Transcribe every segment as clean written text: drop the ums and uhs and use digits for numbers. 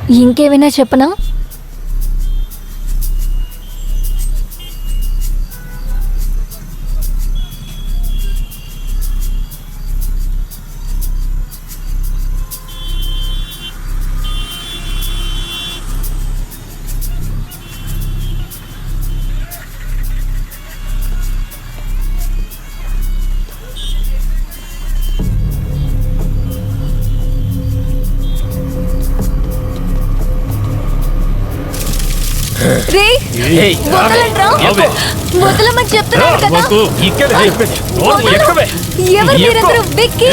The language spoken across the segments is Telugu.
ఇంకేమైనా చెప్పనా? వదలమని చెప్తున్నాను కదా. ఎవరు మీరందరూ? విక్కీ,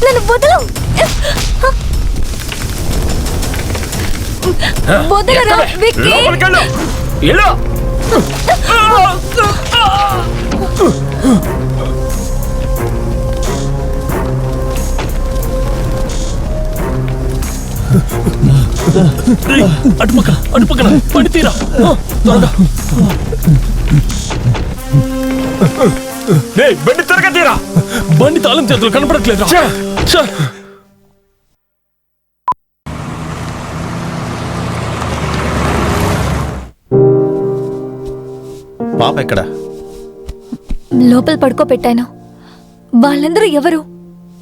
నన్ను వదలు. వదలరా విక్కీ. అటుపక్కన పడి తీరా. బండి త్వరగా తీరా. బండి తాళం చేతులు కనపడట్లేదు. పాప ఎక్కడ? లోపల పడుకోబెట్టాను. వాళ్ళందరూ ఎవరు?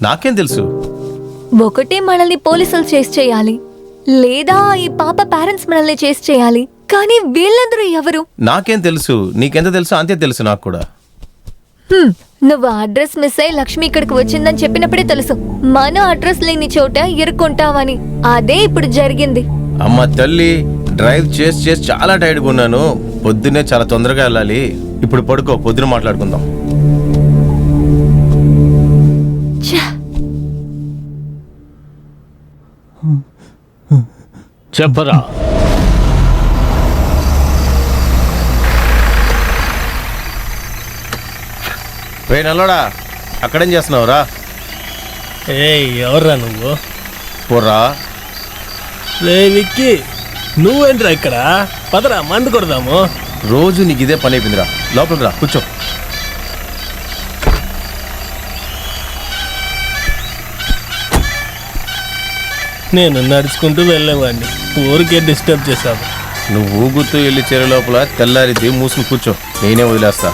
నాకేం తెలుసు. ఒకటే మనల్ని పోలీసులు చేసి చేయాలి, లేదా ఈ పాప పేరెంట్స్ మనల్ని చేసి చేయాలి. కానీ వీళ్ళందరూ ఎవరు? నాకేం తెలుసు. నీకెంత తెలుసు అంతే తెలుసు నాకు కూడా. నువ్వు అడ్రస్ మిస్ అయి లక్ష్మి ఇక్కడికి వచ్చిందని చెప్పినప్పుడే తెలుసు మన అడ్రస్ లేని చోట ఇరుక్కుంటావని. అదే ఇప్పుడు జరిగింది. అమ్మ తల్లి, డ్రైవ్ చేసి చాలా టైర్డ్గా ఉన్నాను. పొద్దున్నే చాలా తొందరగా వెళ్ళాలి. ఇప్పుడు పడుకో, పొద్దున మాట్లాడుకుందాం. చెప్పరా. నల్లోడా, అక్కడేం చేస్తున్నావురా? ఎవర్రా నువ్వు? పోర్రా. విక్కీ, నువ్వేంట్రా ఇక్కడ? పదరా, మందు కొడదాము. రోజు నీకు ఇదే పని అయిపోయిందిరా. లోపలికి రా, కూర్చో. నేను నడుచుకుంటూ వెళ్ళేవాడిని, ఊరికే డిస్టర్బ్ చేశాను. నువ్వు ఊగుతూ వెళ్ళి చెరు లోపల తెల్లారిద్ది, మూసుకుని కూర్చో, నేనే వదిలేస్తా.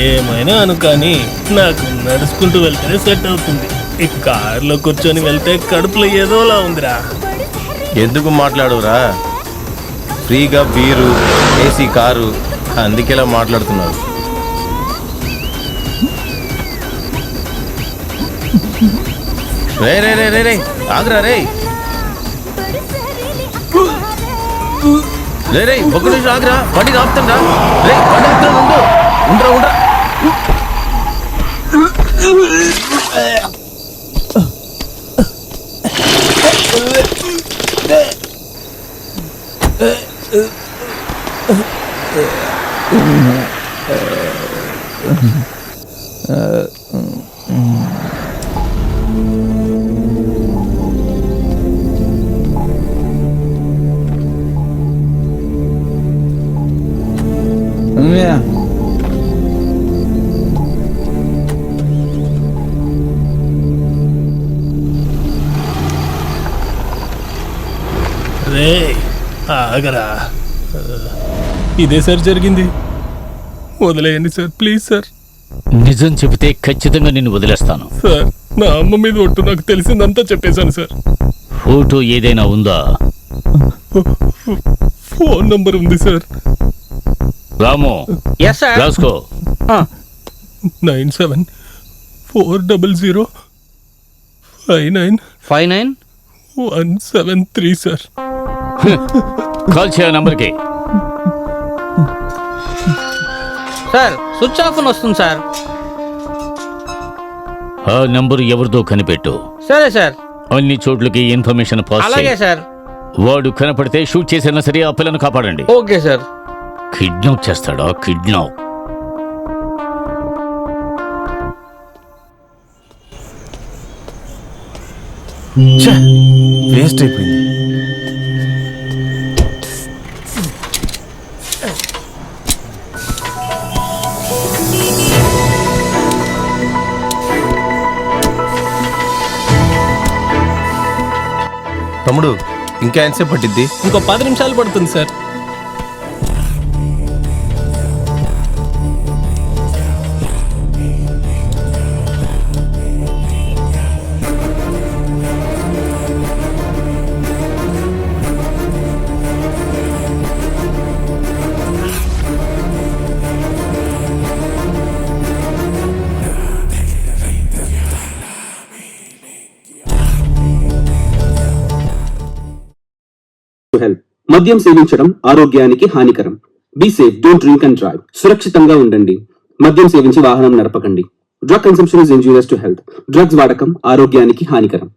ఏమైనా అను కానీ నాకు నడుచుకుంటూ వెళ్తేనే సెట్ అవుతుంది. ఈ కారులో కూర్చొని వెళ్తే కడుపులో ఏదోలా ఉందిరా. ఎందుకు మాట్లాడురా? ఫ్రీగా బీరు, ఏసీ కారు, అందుకేలా మాట్లాడుతున్నారు. రే రే రే రే రే ఆగ్రా రే రే రే ఒక నిమిషం ఆగ్రా, బండి ఆపుతుండ్రా. రే బండి ఆపుతాను, ఉండరా ఉండరా. రే ఆగరా, ఇదే సార్ జరిగింది. వదిలేయండి సార్, ప్లీజ్ సార్. నిజం చెబితే ఖచ్చితంగా నిన్ను వదిలేస్తాను. సార్ నా అమ్మ మీద ఒట్టు, నాకు తెలిసిందంతా చెప్పేశాను సార్. ఫోటో ఏదైనా ఉందా? ఫోన్ నంబర్ ఉంది సార్. రాము, ఎస్ సార్. రాసుకో. 9740599173 సార్. కాల్ చేయ నంబర్కి. సార్ స్విచ్ ఆఫ్ అని వస్తుంది సార్. ఆ నంబర్ ఎవరిదో కనిపెట్టు. సరే సార్. అన్ని చోట్లకి ఇన్ఫర్మేషన్ పాస్ అలాగే చేయి. సార్. వాడు కనపడితే షూట్ చేసినా సరే ఆ పిల్లను కాపాడండి. Okay sir. కిడ్నాప్ చేస్తాడా? కిడ్నాప్. వేస్ట్ అయిపోయింది. తమ్ముడు ఇంకా ఎంతసేపు పట్టిద్ది? ఇంకో 10 నిమిషాలు పడుతుంది సార్. హెల్ప్. మద్యం సేవించడం ఆరోగ్యానికి హానికరం. Be safe, don't drink and drive. సురక్షితంగా ఉండండి. మద్యం సేవించి వాహనం నడపకండి. Drug consumption is injurious to health. Drugs వాడకం ఆరోగ్యానికి హానికరం.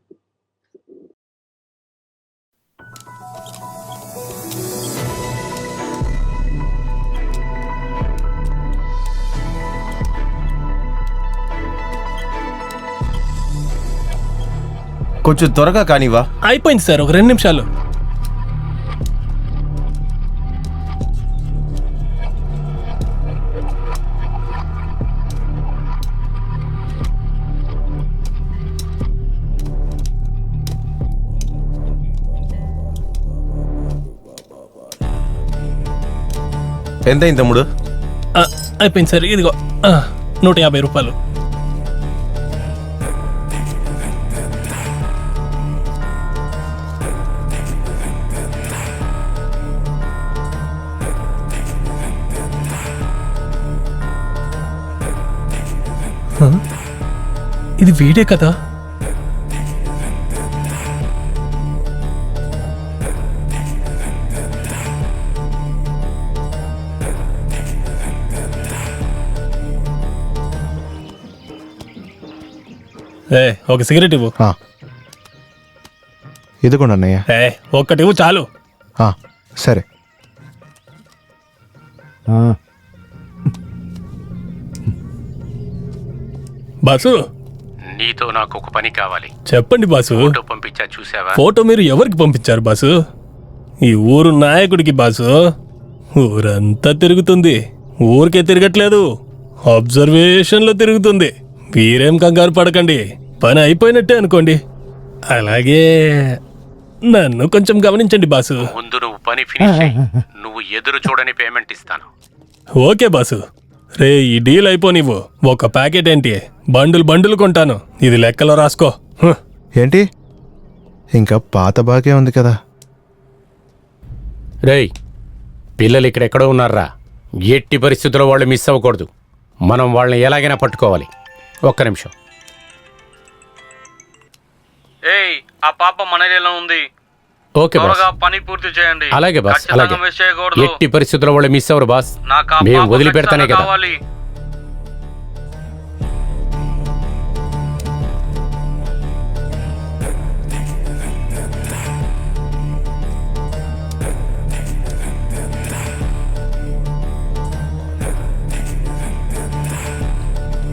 కొంచెం త్వరగా కానివా? అయిపోయింది సార్, ఒక 2 నిమిషాలు. ఎంతైంది తమ్ముడు? అయిపోయింది సార్, ఇదిగో 150 రూపాయలు. ఇది వీడే కదా? ఒక సిగరెట్ ఇవ్వు. ఇదిగోండి అన్నయ్య. ఒక్కటి ఇవ్వు చాలు. సరే. బాసు, నీతో నాకు ఒక పని కావాలి. చెప్పండి బాసు. ఫోటో పంపించా, చూసావా? ఫోటో మీరు ఎవరికి పంపించారు బాసు? ఈ ఊరు నాయకుడికి బాసు. ఊరంతా తిరుగుతుంది, ఊరికే తిరగట్లేదు, అబ్జర్వేషన్ లో తిరుగుతుంది. మీరేం కంగారు పడకండి, పని అయిపోయినట్టే అనుకోండి. అలాగే నన్ను కొంచెం గమనించండి బాసు. ముందు నువ్వు పని ఫినిష్ అయ్యి నువ్వు ఎదురు చూడని పేమెంట్ ఇస్తాను. ఓకే బాసు, రే ఈ డీల్ అయిపో నీవు ఒక ప్యాకెట్ ఏంటి బండులు కొంటాను ఇది లెక్కలో రాసుకో హ్. ఏంటి ఇంకా పాత బాగే ఉంది కదా. రేయ్ పిల్లలు ఇక్కడెక్కడో ఉన్నారా? ఎట్టి పరిస్థితుల్లో వాళ్ళు మిస్ అవ్వకూడదు. మనం వాళ్ళని ఎలాగైనా పట్టుకోవాలి. ఒక్క నిమిషం. ఏయ్ ఆ పాప మన ఏరియాలో ఉంది. Okay boss. త్వరగా పని పూర్తి చేయండి. అలాగే బాస్, ఖచ్చితంగా అలాగే. మిస్ చేయకూడదు. ఎట్టి పరిస్థితుల్లో వాళ్ళు మిస్ అవ్వరు బాస్. నాకు ఆ మేము పాప వదిలిపెడతానే ఖచ్చితంగా కదా. కావాలి.